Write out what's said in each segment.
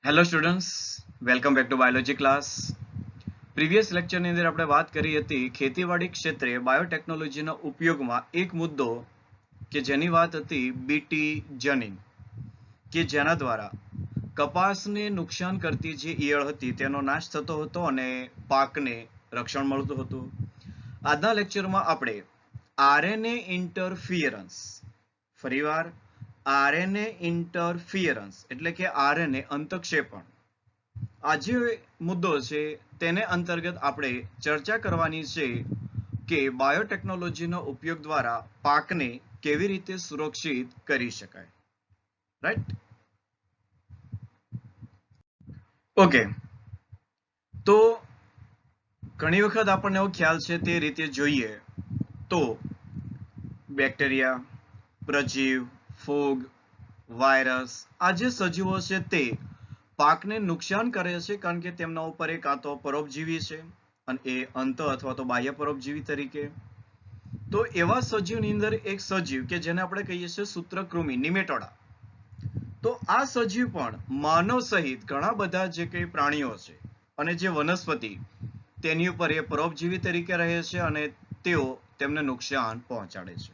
Hello students, welcome back to biology class. Previous લેક્ચરની અંદર આપણે વાત કરી હતી ખેતીવાડી ક્ષેત્રે બાયોટેકનોલોજીના ઉપયોગમાં એક મુદ્દો કે જેની વાત હતી બીટી જનીન, કે જેના દ્વારા કપાસને નુકસાન કરતી જે ઈયળ હતી તેનો નાશ થતો હતો અને પાકને રક્ષણ મળતું હતું. આજના લેક્ચરમાં આપણે આરએનએ ઇન્ટરફિયરન્સ, ફરીવાર આરએનએ ઇન્ટરફિયરન્સ એટલે કે આરએનએ અંતક્ષેપણ, આ જે મુદ્દો છે તેને અંતર્ગત આપણે ચર્ચા કરવાની છે કે બાયોટેકનોલોજીનો ઉપયોગ દ્વારા પાકને કેવી રીતે સુરક્ષિત કરી શકાય. રાઈટ? ઓકે, તો ઘણી વખત આપણને એવો ખ્યાલ છે તે રીતે જોઈએ તો બેક્ટેરિયા, પ્રજીવ, ફૂગ, વાયરસ, આ જે સજીવો છે તે પાકને નુકસાન કરે છે કારણ કે તેમના ઉપર એક કાં તો પરોપજીવી છે અને એ અંત અથવા તો બાહ્ય પરોપજીવી તરીકે. તો એવા સજીવની અંદર એક સજીવ કે જેને આપણે કહીએ છીએ સૂત્રકૃમિ, નિમેટોડા. તો આ સજીવ પણ માનવ સહિત ઘણા બધા જે કઈ પ્રાણીઓ છે અને જે વનસ્પતિ તેની ઉપર એ પરોપજીવી તરીકે રહે છે અને તેઓ તેમને નુકસાન પહોંચાડે છે.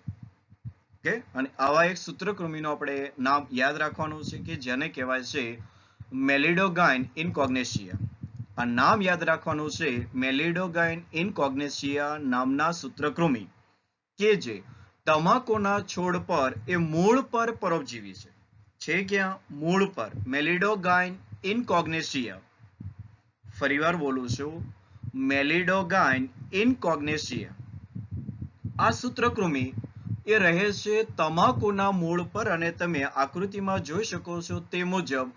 ઓકે, અને આવા એક સૂત્રકૃમિનું આપણે નામ યાદ રાખવાનું છે કે જેને કહેવાય છે મેલિડોગાઇન ઇનકોગ્નેશિયા. આ નામ યાદ રાખવાનું છે, મેલિડોગાઇન ઇનકોગ્નેશિયા નામના સૂત્રકૃમિ કે જે તમાકુના છોડ પર એ મૂળ પર પરોપજીવી છે ક્યાં? મૂળ પર. મેલિડોગાઇન ઇનકોગ્નેશિયા. ફરીવાર બોલું છું, મેલિડોગાઇન ઇનકોગ્નેશિયા. આ સૂત્રકૃમિ એ રહે છે તમાકુના મૂળ પર અને તમે આકૃતિમાં જોઈ શકો છો તે મુજબ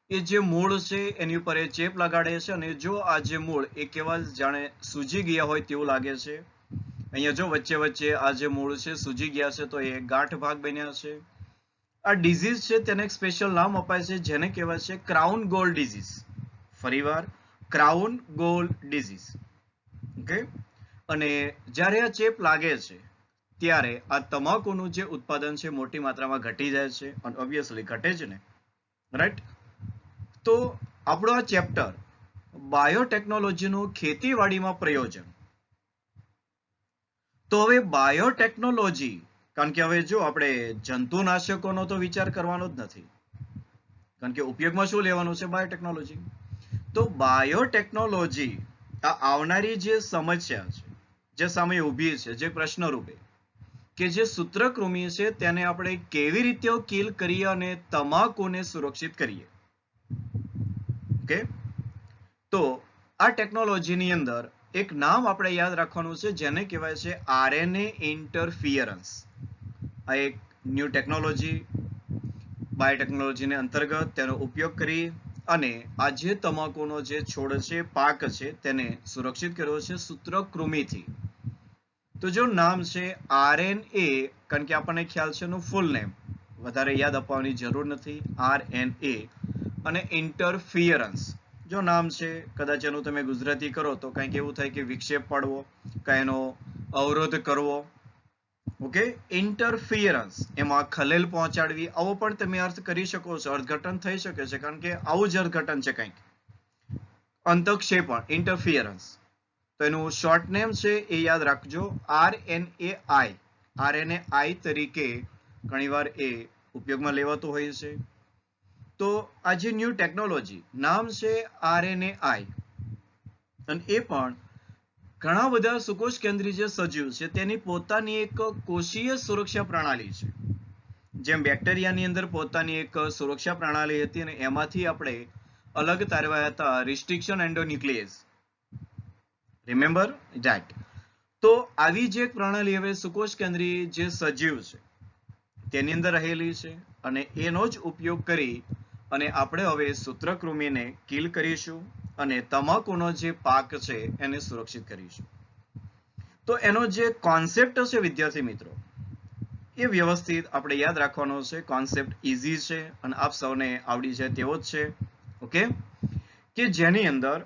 એ જે મૂળ છે એની ઉપર એ ચેપ લગાડે છે અને જો આ જે મૂળ એ કેવા જાણે સૂજી ગયા હોય તેવું લાગે છે. અહીંયા જો વચ્ચે વચ્ચે આ જે મૂળ છે સૂજી ગયા છે તો એ ગાંઠ ભાગ બન્યા છે. આ ડિઝીઝ છે તેને એક સ્પેશિયલ નામ અપાય છે જેને કહેવાય છે ક્રાઉન ગોલ ડિઝીઝ. ફરીવાર, ક્રાઉન ગોલ ડિઝીઝ. ઓકે, અને જ્યારે આ ચેપ લાગે છે ત્યારે આ તમાકુનું જે ઉત્પાદન છે મોટી માત્રામાં ઘટી જાય છે અને ઓબ્વિયસલી ઘટે જ ને. રાઈટ? તો આપણો આ ચેપ્ટર બાયોટેકનોલોજીનું ખેતીવાડીમાં પ્રયોજન. તો હવે બાયોટેકનોલોજી, કારણ કે હવે જો આપણે જંતુનાશકોનો તો વિચાર કરવાનો જ નથી, કારણ કે ઉપયોગમાં શું લેવાનું છે? બાયોટેકનોલોજી. તો બાયોટેકનોલોજી આ આવનારી જે સમસ્યા છે, જે સામે ઊભી છે, જે પ્રશ્ન રૂપે કે જે સૂત્રકૃમિ છે તેને આપણે કેવી રીતે કિલ કરીએ અને તમાકુને સુરક્ષિત કરીએ. ઓકે, તો આ ટેકનોલોજીની અંદર એક નામ આપણે યાદ રાખવાનું છે જેને કહેવાય છે આરએનએ ઇન્ટરફિયરન્સ. આ એક ન્યૂ ટેકનોલોજી બાયોટેકનોલોજીને અંતર્ગત તેનો ઉપયોગ કરી અને આ જે તમાકુનો જે છોડ છે, પાક છે, તેને સુરક્ષિત કર્યો છે સૂત્રકૃમિથી. તો જો નામ છે આરએનએ, કારણ કે આપણને ખ્યાલ છે એનું ફૂલ નેમ, વધારે યાદ અપાવવાની જરૂર નથી, આરએનએ. અને ઇન્ટરફિયરન્સ જો નામ છે, કદાચ એનું તમે ગુજરાતી કરો તો કંઈક એવું થાય કે વિક્ષેપ પાડવો, કાંઈ એનો અવરોધ કરવો. ઓકે, ઇન્ટરફિયરન્સ એમાં ખલેલ પહોંચાડવી, આવો પણ તમે અર્થ કરી શકો છો. અર્થઘટન થઈ શકે છે કારણ કે આવું જ અર્થઘટન છે કંઈક. અંતક્ષેપણ, ઇન્ટરફિયરન્સ. તો એનું શોર્ટ નેમ છે એ યાદ રાખજો, આરએનએઆઈ. આરએનએઆઈ તરીકે ઘણીવાર એ ઉપયોગમાં લેવાતું હોય છે. તો આ જે ન્યૂ ટેકનોલોજી નામ છે આરએનએઆઈ, અને એ પણ ઘણા બધા સુકોષ કેન્દ્રી જે સજીવ છે તેની પોતાની એક કોષીય સુરક્ષા પ્રણાલી છે. જેમ બેક્ટેરિયાની અંદર પોતાની એક સુરક્ષા પ્રણાલી હતી અને એમાંથી આપણે અલગ તારવ્યા હતા રિસ્ટ્રિક્શન એન્ડોન્યુક્લિયસ. Remember that? તો આવી જે એક પ્રણાલી હવે સુકોષ કેન્દ્રી જે સજીવ છે તેની અંદર રહેલી છે અને એનો જ ઉપયોગ કરી અને આપણે હવે સૂત્રકૃમિને કિલ કરીશું અને તમાકુનો જે પાક છે એને સુરક્ષિત કરીશું. તો એનો જે કોન્સેપ્ટ છે વિદ્યાર્થી મિત્રો, એ વ્યવસ્થિત આપણે યાદ રાખવાનો છે. કોન્સેપ્ટ ઇઝી છે અને આપ સૌને આવડી જાય તેવો જ છે. ઓકે, કે જેની અંદર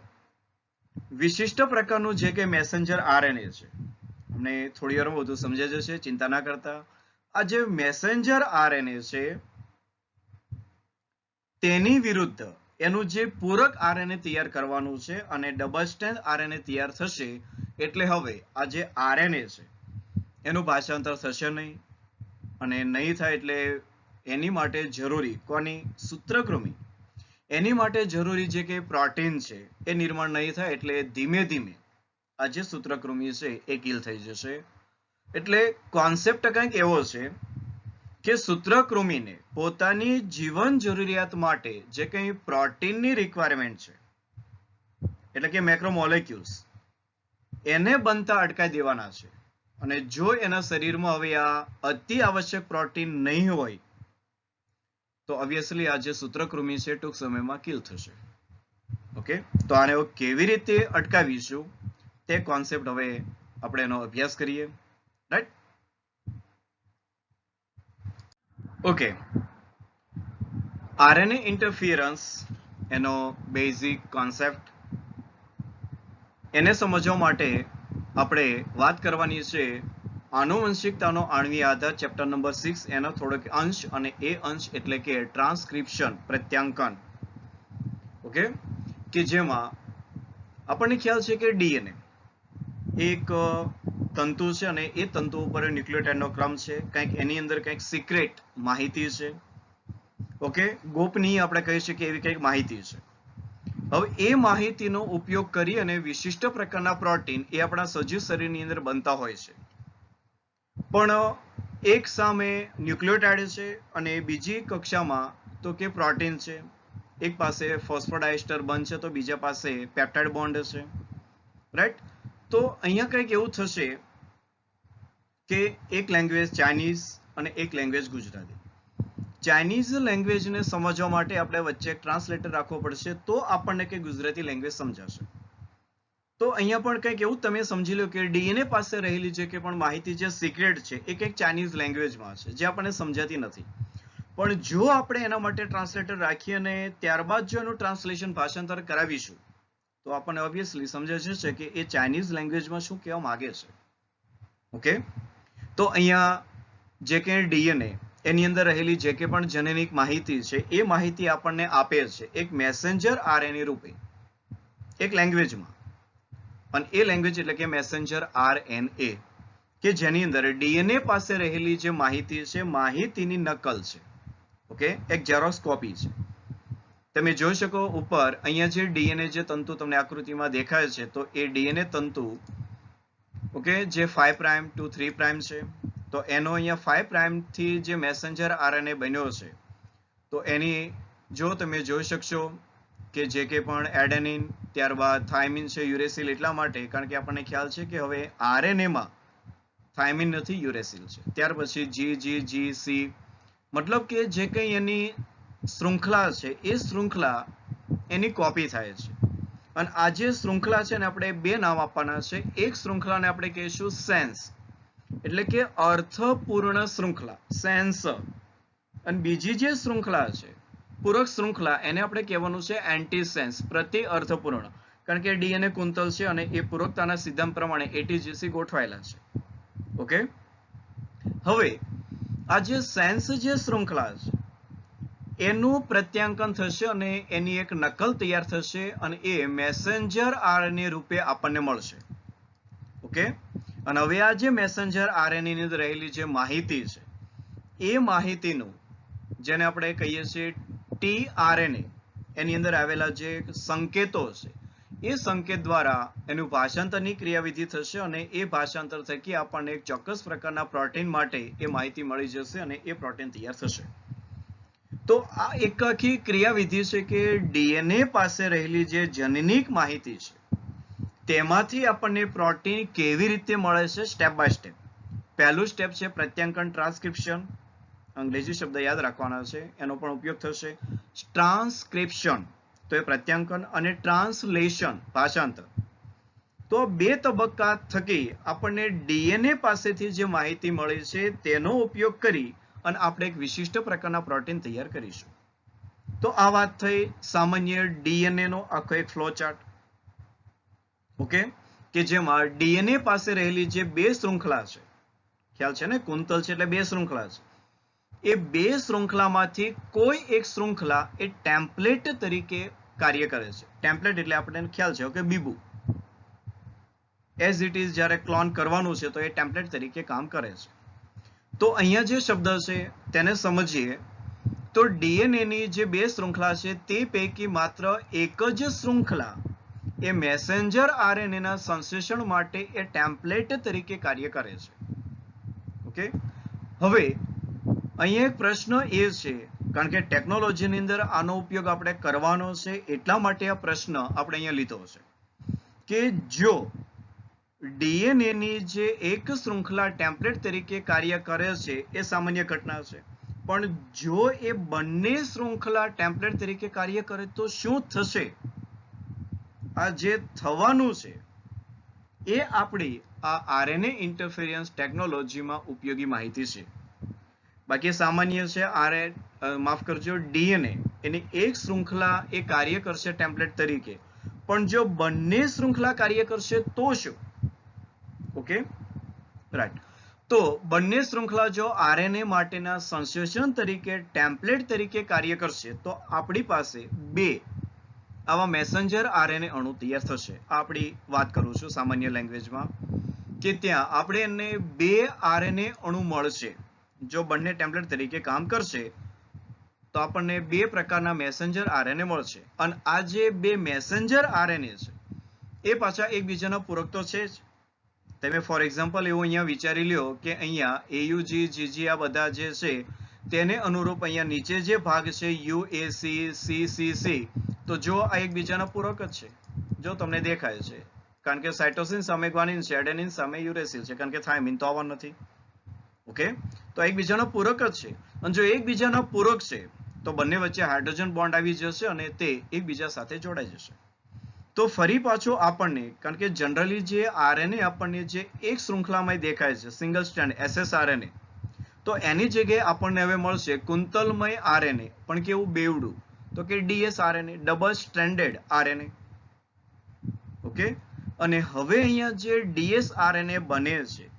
વિશિષ્ટ પ્રકારનું જે કે મેસેન્જર આરએનએ છે, અમને થોડી વારમાં વધુ સમજાઈ જશે, ચિંતા ના કરતા. આ જે મેસેન્જર આરએનએ છે તેની વિરુદ્ધ એનું જે પૂરક આરએનએ તૈયાર કરવાનું છે અને ડબલ સ્ટ્રેન્ડ આરએનએ તૈયાર થશે એટલે હવે આ જે આરએનએ છે એનું ભાષાંતર થશે નહીં, અને નહીં થાય એટલે એની માટે જરૂરી કોની સૂત્રકૃમિ, એની માટે જરૂરી જે કે પ્રોટીન છે એ નિર્માણ નહીં થાય એટલે ધીમે ધીમે આ જે સૂત્રકૃમિ છે એ કિલ થઈ જશે. એટલે કોન્સેપ્ટ કંઈક એવો છે કે સૂત્રકૃમિને પોતાની જીવન જરૂરિયાત માટે જે કંઈ પ્રોટીનની રિક્વાયરમેન્ટ છે એટલે કે મેક્રોમોલેક્યુલ્સ એને બનતા અટકાવી દેવાના છે, અને જો એના શરીરમાં હવે આ અતિ આવશ્યક પ્રોટીન નહીં હોય તો ઓબ્વિયસલી આ જે સૂત્રકૃમિ છે ટૂંક સમયમાં કિલ થશે. ઓકે, તો આને કેવી રીતે અટકાવીશું તે કોન્સેપ્ટ હવે આપણે એનો અભ્યાસ કરીએ. રાઈટ? ઓકે, આરએનએ ઇન્ટરફિયરન્સ એનો બેઝિક કોન્સેપ્ટ, એને સમજવા માટે આપણે વાત કરવાની છે આનુવંશિકતાનો આણ્વીય આધાર ચેપ્ટર નંબર 6 એનો થોડોક અંશ, અને એ અંશ એટલે કે ટ્રાન્સક્રિપ્શન પ્રત્યાંકન. ઓકે, કે જેમાં આપણને ખ્યાલ છે કે ડીએનએ એક તંતુ છે અને એ તંતુ ઉપર ન્યુક્લિયોટાઇડનો ક્રમ છે, કંઈક એની અંદર કંઈક સિક્રેટ માહિતી છે. ઓકે, ગોપનીય આપણે કહી શકીએ એવી કંઈક માહિતી છે. હવે એ માહિતીનો ઉપયોગ કરી અને વિશિષ્ટ પ્રકારના પ્રોટીન એ આપણા સજીવ શરીરની અંદર બનતા હોય છે. પણ એક સામે ન્યુક્લિયોટાઇડ છે અને બીજી કક્ષામાં તો કે પ્રોટીન છે. એક પાસે ફોસ્ફોડાયસ્ટર બંધ છે તો બીજા પાસે પેપ્ટાઇડ બોન્ડ છે. રાઈટ? તો અહીંયા કંઈક એવું થશે કે એક લેંગ્વેજ ચાઇનીઝ અને એક લેંગ્વેજ ગુજરાતી. ચાઇનીઝ લેંગ્વેજને સમજવા માટે આપણે વચ્ચે એક ટ્રાન્સલેટર રાખવો પડશે તો આપણને કે ગુજરાતી લેંગ્વેજ સમજાશે. તો અહીંયા પણ કંઈક એવું તમે સમજી લો કે ડીએનએ પાસે રહેલી જે કે પણ માહિતી જે સિક્રેટ છે એ કંઈક ચાઇનીઝ લેંગ્વેજમાં છે જે આપણને સમજાતી નથી. પણ જો આપણે એના માટે ટ્રાન્સલેટર રાખીએ અને ત્યારબાદ જો એનું ટ્રાન્સલેશન ભાષાંતર કરાવીશું તો આપણને ઓબ્વિયસલી સમજાય જશે કે એ ચાઇનીઝ લેંગ્વેજમાં શું કહેવા માંગે છે. ઓકે, તો અહીંયા જે કે ડીએનએ એની અંદર રહેલી જે કે પણ જનનિક માહિતી છે એ માહિતી આપણને આપે છે એક મેસેન્જર આરએનએ રૂપે એક લેંગ્વેજમાં, અને એ લેંગ્વેજ એટલે કે મેસેન્જર આરએનએ, કે જેની અંદર ડીએનએ પાસે રહેલી જે માહિતી છે માહિતીની નકલ છે. ઓકે, એક ઝેરોક્સ કોપી છે. તમે જોઈ શકો ઉપર અહીંયા જે ડીએનએ જે તંતુ તમને આકૃતિમાં દેખાય છે તો એ ડીએનએ તંતુ ઓકે જે 5 પ્રાઇમ ટુ 3 પ્રાઇમ છે, તો એનો અહીંયા 5 પ્રાઇમ થી જે મેસેન્જર આરએનએ બન્યો છે તો એની જો તમે જોઈ શકશો કે જે કે પણ એડેનિન, ત્યારબાદ થાઇમિન છે, યુરેસિલ, એટલા માટે કારણ કે આપણને ખ્યાલ છે કે હવે આરએનએ માં થાઇમિન નથી, યુરેસિલ છે. ત્યાર પછી GGGC, મતલબ કે જે કંઈ એની શૃંખલા છે એ શૃંખલા એની કોપી થાય છે. અને આ જે શૃંખલા છે ને આપણે બે નામ આપવાના છે. એક શૃંખલાને આપણે કહીશું સેન્સ એટલે કે અર્થપૂર્ણ શૃંખલા, સેન્સ, અને બીજી જે શૃંખલા છે પૂરક શૃંખલા એને આપણે કહેવાનું છે એન્ટી સેન્સ, પ્રતિ અર્થપૂર્ણ, કારણ કે ડીએનએ કુંતલ છે અને એ પૂરકતાના સિદ્ધાંત પ્રમાણે ATGC ગોઠવાયેલા છે. ઓકે, હવે આ જે સેન્સ જે શૃંખલા છે એનું પ્રત્યાંકન થશે અને એની એક નકલ તૈયાર થશે અને એ મેસેન્જર આરએનએ રૂપે આપણને મળશે. ઓકે, અને હવે આ જે મેસેન્જર આરએનએ ની અંદર રહેલી જે માહિતી છે એ માહિતીનું જેને આપણે કહીએ છીએ ટીઆરએનએ, એની અંદર આવેલા જે સંકેતો છે એ સંકેત દ્વારા એનું ભાષાંતરની ક્રિયાવિધિ થશે અને એ ભાષાંતર થકી આપણને એક ચોક્કસ પ્રકારના પ્રોટીન માટે એ માહિતી મળી જશે અને એ પ્રોટીન તૈયાર થશે. તો આ એક આખી ક્રિયાવિધિ છે કે ડીએનએ પાસે રહેલી જે જનનિક માહિતી છે તેમાંથી આપણને પ્રોટીન કેવી રીતે મળે છે સ્ટેપ બાય સ્ટેપ. પહેલું સ્ટેપ છે પ્રત્યાંકન, ટ્રાન્સક્રિપ્શન. અંગ્રેજી શબ્દ યાદ રાખવાના છે, એનો પણ ઉપયોગ થશે. ટ્રાન્સક્રિપ્શન તો એ પ્રત્યાંકન, અને ટ્રાન્સલેશન ભાષાંતર. તો બે તબક્કા થકી આપણને ડીએનએ પાસેથી જે માહિતી મળી છે તેનો ઉપયોગ કરી અને આપણે એક વિશિષ્ટ પ્રકારના પ્રોટીન તૈયાર કરીશું. તો આ વાત થઈ સામાન્ય ડીએનએ નો આખો એક ફ્લો ચાર્ટ. ઓકે, કે જેમાં ડીએનએ પાસે રહેલી જે બે શૃંખલા છે, ખ્યાલ છે ને, કુંતલ છે એટલે બે શૃંખલા છે, એ બે શૃંખલામાંથી કોઈ એક શૃંખલા એ ટેમ્પલેટ તરીકે કાર્ય કરે છે. ટેમ્પલેટ એટલે આપણને ખ્યાલ છે કે બીબુ એઝ ઇટ ઇઝ જ્યારે ક્લોન કરવાનું છે તો એ ટેમ્પલેટ તરીકે કામ કરે છે. તો અહીંયા જે શબ્દ છે તેને સમજીએ તો ડીએનએની જે બે શૃંખલા છે તે પૈકી માત્ર એક જ શૃંખલા એ મેસેન્જર આરએનએના સંશ્લેષણ માટે એ ટેમ્પલેટ તરીકે કાર્ય કરે છે. ઓકે, હવે અહીંયા એક પ્રશ્ન એ છે, કારણ કે ટેકનોલોજીની અંદર આનો ઉપયોગ આપણે કરવાનો છે એટલા માટે આ પ્રશ્ન આપણે અહીંયા લીધો છે કે જો ડીએનએની જે એક શૃંખલા ટેમ્પલેટ તરીકે કાર્ય કરે છે એ સામાન્ય ઘટના છે, પણ જો એ બંને શૃંખલા ટેમ્પલેટ તરીકે કાર્ય કરે તો શું થશે? આ જે થવાનું છે એ આપણી આ આરએનએ ઇન્ટરફેરન્સ ટેકનોલોજીમાં ઉપયોગી માહિતી છે. બાકી સામાન્ય છે માફ કરજો, ડીએનએ એની એક શૃંખલા એ કાર્ય કરશે ટેમ્પલેટ તરીકે, પણ જો બંને શૃંખલા કાર્ય કરશે તો શું? Okay, right. તો બંને શૃંખલા જો આરએનએ માટેના સંશ્લેષણ તરીકે ટેમ્પલેટ તરીકે કાર્ય કરશે તો આપણી પાસે બે આવા મેસેન્જર આરએનએ અણુ તૈયાર થશે. આપણી વાત કરું છું સામાન્ય લેંગ્વેજમાં, કે ત્યાં આપણે એને બે આરએનએ અણુ મળશે. જો બંને ટેમ્પલેટ તરીકે કામ કરશે તો આપણને બે પ્રકારના મેસેન્જર આરએનએ મળશે. અને આ જે બે મેસેન્જર આરએનએ છે એ પાછા એકબીજાના પૂરક તો છે જ. તમે ફોર એક્ઝામ્પલ એવું અહીંયા વિચારી લ્યો કે અહીંયા એયુજી જીજી આ બધા જે છે તેને અનુરૂપ અહીંયા નીચે જે ભાગ છે યુએસી સીસીસી, તો જો આ એકબીજાના પૂરક જ છે. જો તમને દેખાય છે, કારણ કે સાઇટોસિન સામે ગ્વાનિન છે, એડેનિન સામે યુરેસિલ છે, કારણ કે થાઇમિન તો આવવાનું નથી. ઓકે, તો એકબીજાના પૂરક જ છે. અને જો એકબીજાના પૂરક છે તો બંને વચ્ચે હાઇડ્રોજન બોન્ડ આવી જશે અને તે એકબીજા સાથે જોડાઈ જશે. તો ફરી પાછું આપણને, કારણ કે જનરલી જે આરએનએ આપણને જે એક શૃંખલામાં દેખાય છે સિંગલ સ્ટ્રેન્ડ એસએસઆરએનએ, તો એની જગ્યાએ આપણને હવે મળશે કુંતલમય આરએનએ, પણ કેવું બેવડું, તો કે ડીએસઆરએનએ, ડબલ સ્ટ્રેન્ડેડ આરએનએ. ઓકે, અને હવે અહીંયા જે ડીએસઆરએનએ બને છે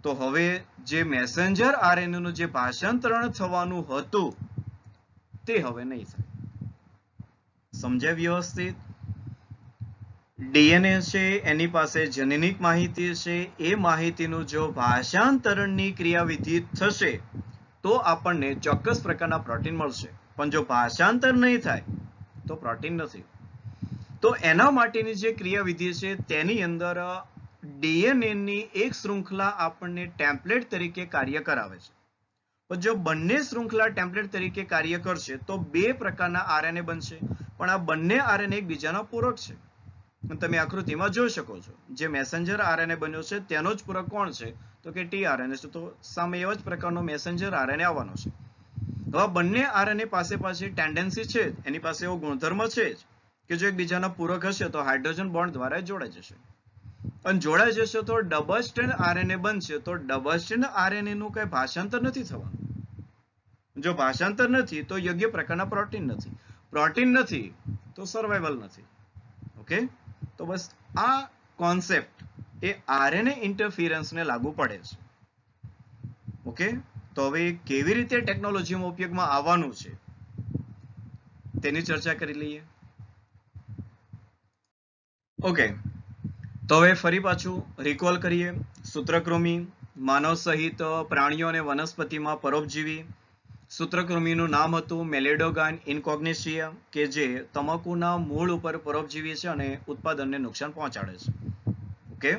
તો હવે જે મેસેન્જર આરએનએ નું જે ભાષાંતરણ થવાનું હતું તે હવે નહીં થાય. સમજ્યા વ્યવસ્થિત? ડીએનએ છે એની પાસે જનનિક માહિતી છે, એ માહિતીનું જો ભાષાંતરણની ક્રિયાવિધિ થશે તો આપણને ચોક્કસ પ્રકારના પ્રોટીન મળશે. પણ જો ભાષાંતર નહીં થાય તો પ્રોટીન નથી. તો એના માટેની જે ક્રિયાવિધિ છે તેની અંદર ડીએનએ ની એક શૃંખલા આપણને ટેમ્પલેટ તરીકે કાર્ય કરાવે છે. પણ જો બંને શૃંખલા ટેમ્પલેટ તરીકે કાર્ય કરશે તો બે પ્રકારના આરએનએ બનશે, પણ આ બંને આરએનએ એકબીજાના પૂરક છે. તમે આકૃતિમાં જોઈ શકો છો, જે મેસેન્જર આરએનએ બન્યો છે તેનો જ પૂરક કોણ છે? તો કે ટીઆરએનએ છે. તો સામે એવા જ પ્રકારનો મેસેન્જર આરએનએ આવવાનો છે. હવે બંને આરએનએ પાસે ટેન્ડન્સી છે, એની પાસે એવો ગુણધર્મ છે જ કે જો એકબીજાના પૂરક હશે તો હાઇડ્રોજન બોન્ડ દ્વારા જોડાઈ જશે. અને જોડાઈ જશે તો ડબલ સ્ટ્રેન્ડ આરએનએ બનશે. તો ડબલ સ્ટ્રેન્ડ આરએનએ નું કઈ ભાષાંતર નથી થવાનું. જો ભાષાંતર નથી તો યોગ્ય પ્રકારના પ્રોટીન નથી. પ્રોટીન નથી તો સર્વાઈવલ નથી. ઓકે, તો બસ આ કોન્સેપ્ટ એ આરએનએ ઇન્ટરફિરન્સને લાગુ પડે છે. ઓકે, તો હવે કેવી રીતે ટેકનોલોજીમાં ઉપયોગમાં આવવાનું છે તેની ચર્ચા કરી લઈએ. ઓકે, તો હવે ફરી પાછું રિકોલ કરીએ. સૂત્રકૃમિ, માનવ સહિત પ્રાણીઓ અને વનસ્પતિમાં પરોપજીવી. સૂત્રકૃમિનું નામ હતું મેલેડોગાન ઇનકોગ્નેશિયા, કે જે તમાકુના મૂળ ઉપર પરોપજીવી છે અને ઉત્પાદનને નુકસાન પહોંચાડે છે. ઓકે,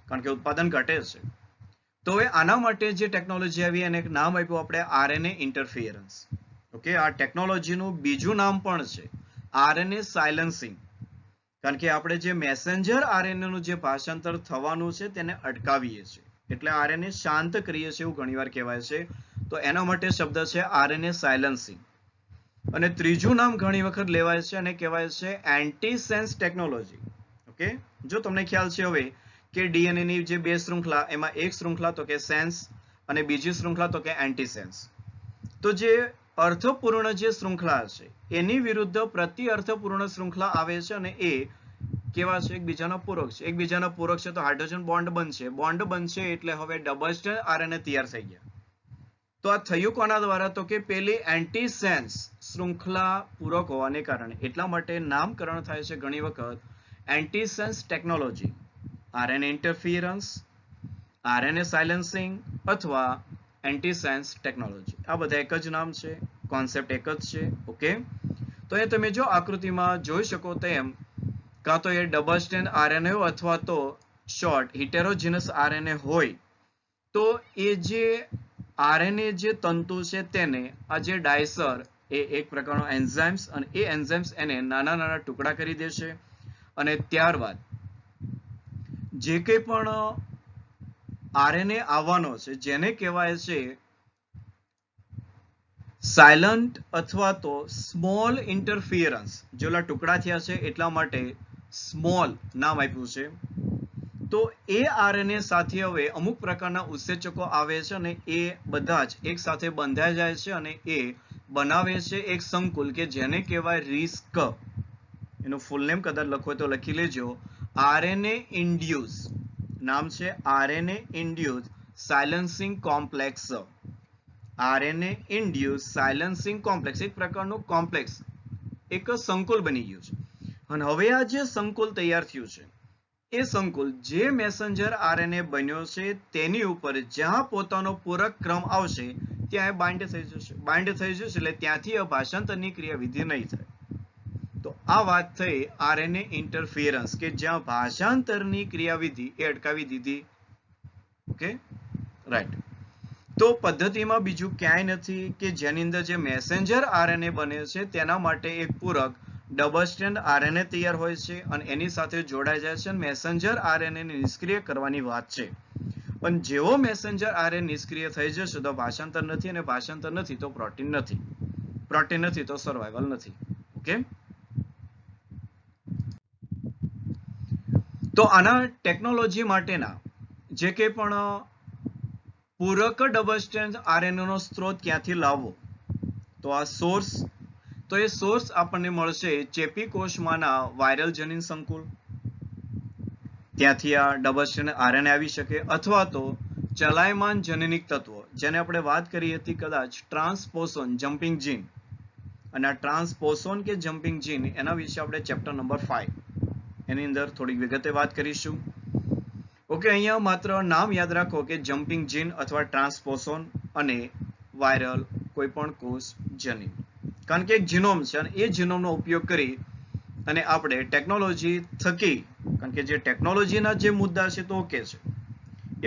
કારણ કે ઉત્પાદન ઘટે છે. તો હવે આના માટે જે ટેકનોલોજી આવી એને એક નામ આપ્યું આપણે આરએનએ ઇન્ટરફિયરન્સ. ઓકે, આ ટેકનોલોજીનું બીજું નામ પણ છે આરએનએ સાયલન્સિંગ, કારણ કે આપણે જે મેસેન્જર આરએનએ નું જે ભાષાંતર થવાનું છે તેને અટકાવીએ છીએ, એટલે આરએનએ શાંત કરીએ છીએ એવું ઘણીવાર કહેવાય છે. તો એના માટે શબ્દ છે આરએનએ સાયલન્સિંગ. અને ત્રીજું નામ ઘણી વખત લેવાય છે અને કહેવાય છે એન્ટીસેન્સ ટેકનોલોજી. ઓકે, જો તમને ખ્યાલ છે હવે કે ડીએનએ ની જે બે શૃંખલા, એમાં એક શૃંખલા તો કે સેન્સ અને બીજી શૃંખલા તો કે એન્ટીસેન્સ. તો જે અર્થપૂર્ણ જે શૃંખલા છે એની વિરુદ્ધ પ્રતિ અર્થપૂર્ણ શૃંખલા આવે છે અને એ કેવા છે? એકબીજાના પૂરક છે. એકબીજાના પૂરક છે તો હાઇડ્રોજન બોન્ડ બનશે. બોન્ડ બનશે એટલે હવે ડબલ સ્ટ્રેન્ડ આરએનએ તૈયાર થઈ ગયા. તો આ થયું કોના દ્વારા? તો કે પેલી એન્ટીસેન્સ શૃંખલા પૂરક હોવાને કારણે. એટલા માટે નામકરણ થાય છે ઘણી વખત એન્ટીસેન્સ ટેકનોલોજી, આરએનએ ઇન્ટરફિયરન્સ, આરએનએ સાયલેન્સિંગ અથવા એન્ટીસેન્સ ટેકનોલોજી. આ બધા એક જ નામ છે, કોન્સેપ્ટ એક જ છે. ઓકે, તો એ તમે જો આકૃતિમાં જોઈ શકો તેમ કાં તો એ ડબલ સ્ટ્રેન્ડ આરએનએ અથવા તો શોર્ટ હિટેરોજીનસ આરએનએ હોય, તો એ જે આરએનએ જે તંતુ છે તેને આ જે ડાયસર એ એક પ્રકારનો એન્ઝાઇમ્સ, અને એ એન્ઝાઇમ્સ એને નાના નાના ટુકડા કરી દેશે અને ત્યારબાદ જે કંઈ પણ આરએનએ આવવાનો છે જેને કહેવાય છે સાયલન્ટ અથવા તો સ્મોલ ઇન્ટરફિયરન્સ. જેટલા ટુકડા થયા છે એટલા માટે સ્મોલ નામ આપ્યું છે. તો એ આરએનએ સાથે હવે અમુક પ્રકારના ઉત્સેચકો આવે છે અને એ બધા જ એક સાથે બંધાઈ જાય છે અને એ બનાવે છે એક સંકુલ કે જેને કહેવાય રિસ્ક. એનું ફૂલ નેમ કદાચ લખો તો લખી લેજો. આરએનએ ઇન્ડ્યુસ નામ છે, RNA induce silencing complex. RNA induce silencing complex એક પ્રકારનું કોમ્પ્લેક્સ, એક સંકુલ બની ગયું છે. અને હવે આ જે સંકુલ તૈયાર થયું છે એ સંકુલ જે મેસેન્જર આરએનએ બન્યો છે તેની ઉપર જ્યાં પોતાનો પૂરક ક્રમ આવશે ત્યાં બાઇન્ડ થઈ જશે. બાઇન્ડ થઈ જશે એટલે ત્યાંથી ભાષાંતરની ક્રિયાવિધિ નહીં થાય. તો આ વાત થઈ આરએનએ ઇન્ટરફિયરન્સ કે જ્યાં ભાષાંતરની ક્રિયાવિધિ એ અટકાવી દીધી. Okay, right. તો પદ્ધતિમાં બીજું ક્યાંય નથી કે જેની અંદર જે મેસેન્જર આરએનએ બને છે તેના માટે એક પૂરક ડબલ સ્ટ્રેન્ડ આરએનએ તૈયાર હોય છે અને એની સાથે જોડાઈ જાય છે. મેસેન્જર આરએનએ ને નિષ્ક્રિય કરવાની વાત છે, પણ જેવો મેસેન્જર આરએનએ નિષ્ક્રિય થઈ જશે તો ભાષાંતર નથી, અને ભાષાંતર નથી તો પ્રોટીન નથી, પ્રોટીન નથી તો સર્વાઈવલ નથી. ઓકે, તો આના ટેકનોલોજી માટેના જે કંઈ પણ પૂરક ડબલ સ્ટ્રેન્ડ આરએનએ નો સ્ત્રોત ક્યાંથી લાવવો? તો આ સોર્સ, તો એ સોર્સ આપણને મળશે ચેપી કોષમાંના વાયરલ જનીન સંકુલ, ત્યાંથી આ ડબલ સ્ટ્રેન્ડ આરએનએ આવી શકે, અથવા તો ચલાયમાન જનનિક તત્વો જેને આપણે વાત કરી હતી કદાચ ટ્રાન્સપોસોન જમ્પિંગ જીન. અને આ ટ્રાન્સપોસોન કે જમ્પિંગ જીન એના વિશે આપણે ચેપ્ટર નંબર 5 એની અંદર થોડીક વિગતે વાત કરીશું. ઓકે, અહીંયા માત્ર નામ યાદ રાખો કે જમ્પિંગ જીન અથવા ટ્રાન્સપોસોન અને વાયરલ કોઈ પણ કોષ જનીન, કારણ કે એક જીનોમ છે અને એ જીનોમનો ઉપયોગ કરી અને આપણે ટેકનોલોજી થકી, કારણ કે જે ટેકનોલોજીના જે મુદ્દા છે તો ઓકે છે,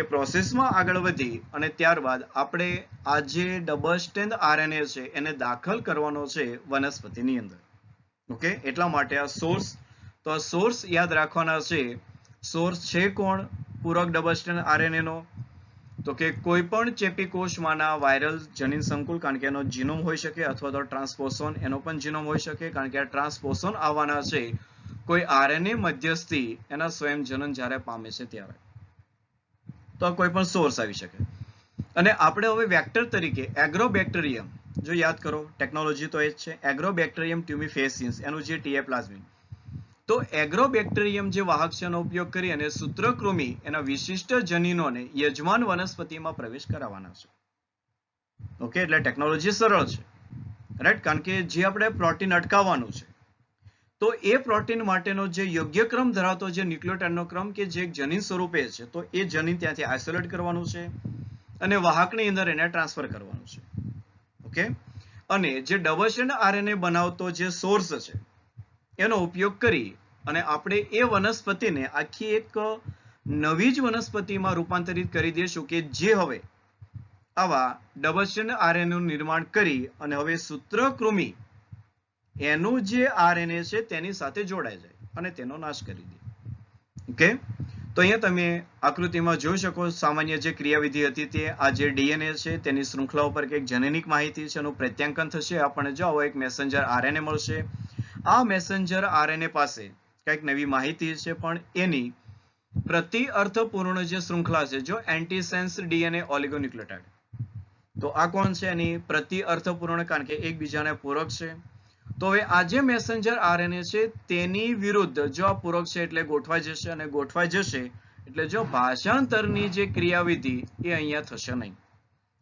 એ પ્રોસેસમાં આગળ વધી અને ત્યારબાદ આપણે આ જે ડબલ સ્ટ્રેન્ડ આરએનએ છે એને દાખલ કરવાનો છે વનસ્પતિની અંદર. ઓકે, એટલા માટે આ સોર્સ, તો આ સોર્સ યાદ રાખવાના છે. સોર્સ છે કોણ પૂરક ડબલ સ્ટ્રેન્ડ આરએનએ નો? તો કે કોઈ પણ ચેપી કોષમાંના વાયરલ જનીન સંકુલ, કારણ કે એનો જીનોમ હોઈ શકે, અથવા તો ટ્રાન્સપોસોન એનો પણ જીનોમ હોઈ શકે, કારણ કે આ ટ્રાન્સપોસોન આવવાના છે કોઈ આરએનએ મધ્યસ્થી એના સ્વયં જનન જ્યારે પામે છે ત્યારે. તો કોઈ પણ સોર્સ આવી શકે. અને આપણે હવે વેક્ટર તરીકે એગ્રોબેક્ટેરિયમ, જો યાદ કરો ટેકનોલોજી તો એ જ છે, એગ્રોબેક્ટેરિયમ ટ્યુમિફેસિયન્સ એનું જે ટીએ પ્લાઝમિન. તો એગ્રોબેક્ટેરિયમ જે વાહક છે એનો ઉપયોગ કરી અને સૂત્રકૃમિ એના વિશિષ્ટ જનીનોને યજમાન વનસ્પતિમાં પ્રવેશ કરાવવાના છે. ઓકે, એટલે ટેકનોલોજી સરળ છે, રાઈટ, કારણ કે જે આપણે પ્રોટીન અટકાવવાનું છે તો એ પ્રોટીન માટેનો જે યોગ્ય ક્રમ ધરાવતો જે ન્યુક્લિયોટાઇડનો ક્રમ કે જે જનીન સ્વરૂપે છે, તો એ જનીન ત્યાંથી આઇસોલેટ કરવાનું છે અને વાહકની અંદર એને ટ્રાન્સફર કરવાનું છે. ઓકે, અને જે ડબલ સ્ટ્રેન્ડ આરએનએ બનાવતો જે સોર્સ છે એનો ઉપયોગ કરી અને આપણે એ વનસ્પતિને આખી એક નવી જ વનસ્પતિમાં રૂપાંતરિત કરી દઈશું કે જે હવે આવા ડબલ સ્ટ્રેન્ડ આરએનએ નું નિર્માણ કરી અને હવે સૂત્રકૃમિ એનું જે આરએનએ છે તેની સાથે જોડાઈ જાય અને તેનો નાશ કરી દે. ઓકે, તો અહીંયા તમે આકૃતિમાં જોઈ શકો સામાન્ય જે ક્રિયાવિધિ હતી તે આ જે ડીએનએ છે તેની શૃંખલા ઉપર કંઈક જનનિક માહિતી છે એનું પ્રત્યાંકન થશે, આપણને જો આવો એક મેસેન્જર આરએનએ મળશે. આ મેસેન્જર આરએનએ પાસે કંઈક નવી માહિતી છે, પણ એની પ્રતિ અર્થપૂર્ણ જે શૃંખલા છે જો એન્ટીસેન્સ ડીએનએ ઓલિગોન્યુક્લિયોટાઇડ, તો આ કોણ છે? એની પ્રતિ અર્થપૂર્ણ, કારણ કે એકબીજાને પૂરક છે. તો હવે આ જે મેસેન્જર આરએનએ છે તેની વિરુદ્ધ જો આ પૂરક છે એટલે ગોઠવાઈ જશે, અને ગોઠવાઈ જશે એટલે જો ભાષાંતરની જે ક્રિયાવિધિ એ અહીંયા થશે નહીં.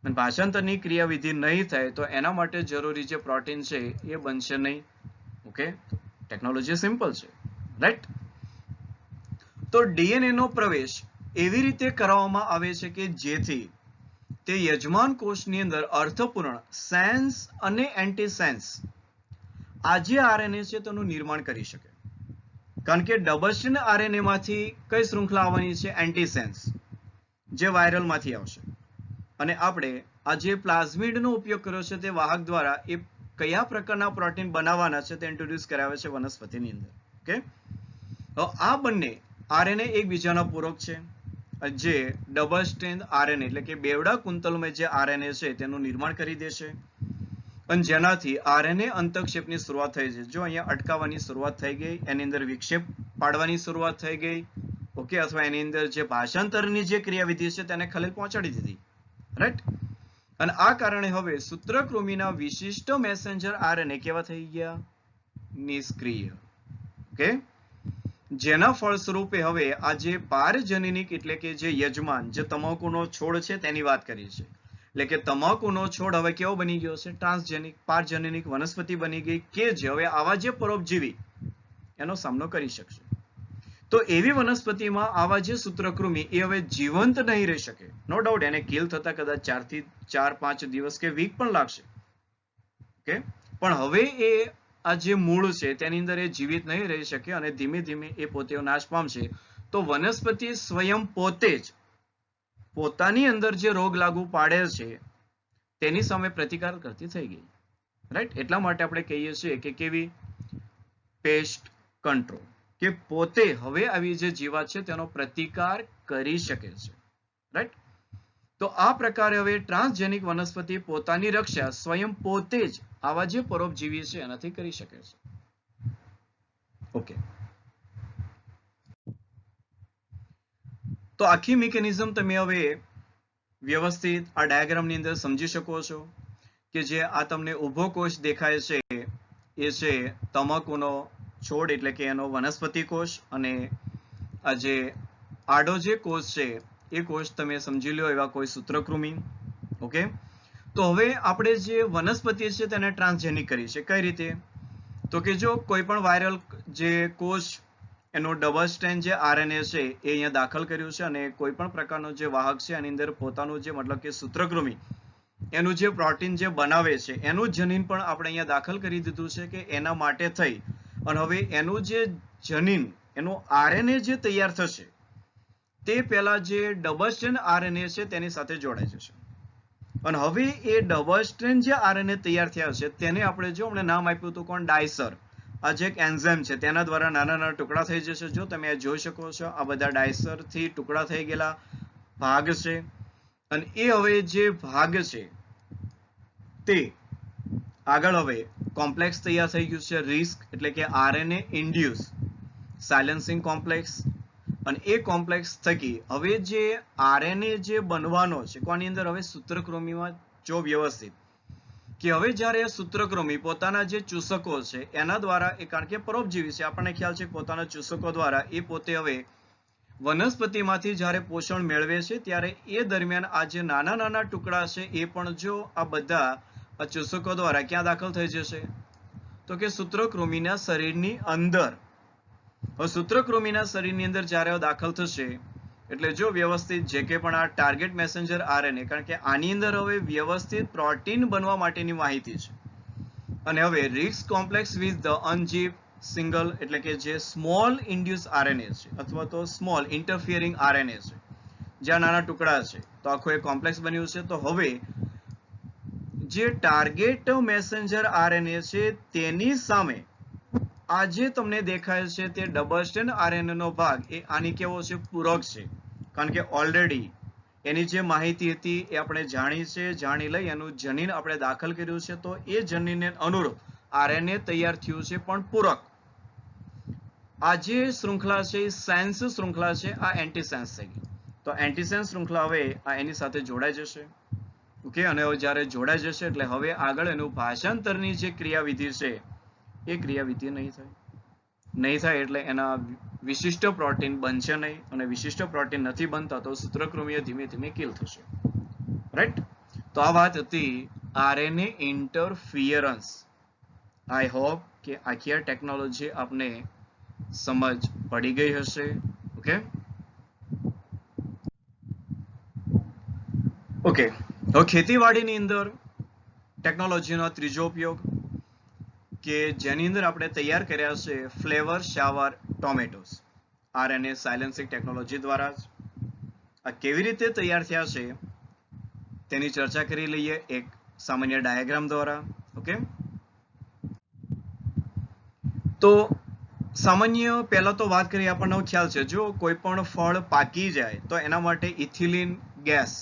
અને ભાષાંતરની ક્રિયાવિધિ નહીં થાય તો એના માટે જરૂરી જે પ્રોટીન છે એ બનશે નહીં. ઓકે, ટેકનોલોજી સિમ્પલ છે, રાઈટ? તો ડીએનએ નો પ્રવેશ એવી રીતે કરવામાં આવે છે કે જેથી તે યજમાન કોષની અંદર અર્થપૂર્ણ સેન્સ અને એન્ટીસેન્સ આ જે આરએનએ છે તેનું નિર્માણ કરી શકે. કારણ કે ડબલ સ્ટ્રેન્ડ આરએનએ માંથી કઈ શૃંખલા આવવાની છે? એન્ટીસેન્સ, જે વાયરલ માંથી આવશે. અને આપણે આ જે પ્લાઝમિડનો ઉપયોગ કર્યો છે તે વાહક દ્વારા એ કયા પ્રકારના પ્રોટીન બનાવવાના છે તે ઇન્ટ્રોડ્યુસ કરાવે છે વનસ્પતિની અંદર. ઓકે, તો આ બંને આરએનએ એકબીજાના પૂરક છે, જે ડબલ સ્ટ્રેન્ડ આરએનએ એટલે કે બેવડા કુંતલમય જે આરએનએ છે તેનું નિર્માણ કરી દેશે અને જેનાથી આરએનએ અંતક્ષેપની શરૂઆત થઈ છે. જો અહીંયા અટકાવવાની શરૂઆત થઈ ગઈ, એની અંદર વિક્ષેપ પાડવાની શરૂઆત થઈ ગઈ, ઓકે, અથવા એની અંદર જે ભાષાંતરની જે ક્રિયાવિધિ છે તેને ખલેલ પહોંચાડી દીધી, રાઈટ? અને આ કારણે હવે સૂત્રકૃમિના વિશિષ્ટ મેસેન્જર આરએનએ કેવા થઈ ગયા? નિષ્ક્રિય. ઓકે, જેના ફળસ્વરૂપે હવે આ જે પારજનનિક એટલે કે જે યજમાન જે તમાકુનો છોડ છે તેની વાત કરી છે, એટલે કે તમાકુનો છોડ હવે કેવો બની ગયો છે? ટ્રાન્સજેનિક, પારજનનિક વનસ્પતિ બની ગઈ કે જે હવે આવા જે પરોપજીવી એનો સામનો કરી શકશે. તો એવી વનસ્પતિમાં આવા જે સૂત્રકૃમિ એ હવે જીવંત નહીં રહી શકે. નો ડાઉટ એને કિલ થતા કદાચ 4 થી 5 દિવસ કે વીક પણ લાગશે. ઓકે, પણ હવે એ આ જે મૂળ છે તેની અંદર એ જીવિત નહીં રહી શકે અને ધીમે ધીમે એ પોતે નાશ પામશે. તો વનસ્પતિ સ્વયં પોતે જ પોતાની અંદર જે રોગ લાગુ પાડે છે તેની સામે પ્રતિકાર કરતી થઈ ગઈ, રાઈટ? એટલા માટે આપણે કહીએ છીએ કે કેવી પેસ્ટ કંટ્રોલ, કે પોતે હવે આવી જે જીવાત છે તેનો પ્રતિકાર કરી શકે છે, રાઈટ? તો આ પ્રકારે હવે ટ્રાન્સજેનિક વનસ્પતિ પોતાની રક્ષા સ્વયં પોતે જ આવા જે પરોપજીવી છે એનાથી કરી શકે છે. ઓકે, તો આખી મિકેનિઝમ તમે હવે વ્યવસ્થિત આ ડાયાગ્રામની અંદર સમજી શકો છો કે જે આ તમને ઊભો કોષ દેખાય છે એ છે તમાકુનો છોડ એટલે કે એનો વનસ્પતિ કોષ, અને આ જે આડો જે કોષ છે એ કોષ તમે સમજી લો એવા કોઈ સૂત્રકૃમિ. ઓકે, તો હવે આપણે જે વનસ્પતિ છે તેને ટ્રાન્સજેનિક કરી છે. કઈ રીતે? તો કે જો કોઈ પણ વાયરલ જે કોષ એનો ડબલ સ્ટ્રેન્ડ જે આરએનએ છે એ અહીંયા દાખલ કર્યું છે અને કોઈ પણ પ્રકારનો જે વાહક છે એની અંદર પોતાનું જે મતલબ કે સૂત્રકૃમિ એનું જે પ્રોટીન જે બનાવે છે એનું જનીન પણ આપણે અહીંયા દાખલ કરી દીધું છે કે એના માટે થઈ અને હવે એનું જે જનીન એનું આરએનએ જે તૈયાર થશે તે પહેલા જે ડબલ સ્ટ્રેન્ડ આરએનએ છે તેની સાથે જોડાઈ જશે. અને હવે એ ડબલ સ્ટ્રેન્ડ જે આરએનએ તૈયાર થયા છે તેને આપણે જો હમણાં નામ આપ્યું હતું કોણ? ડાયસર. આ જે એક એન્ઝાઇમ છે તેના દ્વારા નાના નાના ટુકડા થઈ જશે. જો તમે જોઈ શકો છો આ બધા ડાયસર થી ટુકડા થઈ ગયેલા ભાગ છે અને એ હવે જે ભાગ છે તે આગળ હવે કોમ્પ્લેક્સ તૈયાર થઈ ગયું છે રિસ્ક એટલે કે આરએનએ ઇન્ડ્યુસ સાયલેન્સિંગ કોમ્પ્લેક્સ. અને એ કોમ્પ્લેક્સ થકી હવે જે આરએનએ જે બનવાનો છે કોની અંદર? હવે સૂત્રકૃમિમાં. જો વ્યવસ્થિત કે હવે જ્યારે સૂત્રકૃમિ પોતાના જે ચૂસકો છે એના દ્વારા એ કારણ કે પરોપજીવી છે આપણને ખ્યાલ છે પોતાના ચૂસકો દ્વારા એ પોતે હવે વનસ્પતિમાંથી જ્યારે પોષણ મેળવે છે ત્યારે એ દરમિયાન આ જે નાના નાના ટુકડા છે એ પણ જો આ બધા ચૂસકો દ્વારા ક્યાં દાખલ થઈ જશે? તો કે સૂત્રકૃમિના શરીરની અંદર. હવે સૂત્રકૃમિના શરીરની અંદર જ્યારે દાખલ થશે એટલે જો વ્યવસ્થિત જે કે પણ આ ટાર્ગેટ મેસેન્જર આરએનએ, કારણ કે આની અંદર હવે વ્યવસ્થિત પ્રોટીન બનવા માટેની માહિતી છે અને હવે RISC complex with the unzip single એટલે કે જે સ્મોલ ઇન્ડ્યુસ આરએનએ છે અથવા તો સ્મોલ ઇન્ટરફિયરિંગ આરએનએ છે જ્યાં નાના ટુકડા છે તો આખું એક કોમ્પ્લેક્સ બન્યું છે. તો હવે જે ટાર્ગેટ મેસેન્જર આરએનએ છે તેની સામે આ જે તમને દેખાય છે તે ડબલ સ્ટ્રેન્ડ આરએનએ નો ભાગ એ આની કેવો છે? પૂરક છે. કારણ કે ઓલરેડી એની જે માહિતી હતી એ આપણે જાણી છે, જાણી લઈ એનું જનીન આપણે દાખલ કર્યું છે તો એ જનીનને અનુરૂપ આરએનએ તૈયાર થયું છે પણ પૂરક. આ જે શૃંખલા છે એ સેન્સ શૃંખલા છે, આ એન્ટીસેન્સ થઈ ગઈ. તો એન્ટીસેન્સ શૃંખલા હવે આ એની સાથે જોડાઈ જશે. ઓકે, અને હવે જ્યારે જોડાઈ જશે એટલે હવે આગળ એનું ભાષાંતરની જે ક્રિયાવિધિ છે એ ક્રિયાવિધિ નહીં થાય એટલે એના વિશિષ્ટ પ્રોટીન બનશે નહીં અને વિશિષ્ટ પ્રોટીન નથી બનતા તો સૂત્રકૃમિઓ ધીમે ધીમે કિલ થશે, રાઈટ? તો આ વાત હતી આરએનએ ઇન્ટરફિયરન્સ. આઈ હોપ કે આખી આ ટેકનોલોજી આપને સમજ પડી ગઈ હશે. ઓકે ઓકે હવે ખેતીવાડીની અંદર ટેકનોલોજીનો ત્રીજો ઉપયોગ કે જેની અંદર આપણે તૈયાર કર્યા છે Flavr Savr tomatoes RNA silencing technology દ્વારા જ. આ કેવી રીતે તૈયાર થયા છે તેની ચર્ચા કરી લઈએ એક સામાન્ય ડાયાગ્રામ દ્વારા. ઓકે તો સામાન્ય પહેલા તો વાત કરીએ, આપણને ખ્યાલ છે જો કોઈ પણ ફળ પાકી જાય તો એના માટે ઇથિલિન ગેસ,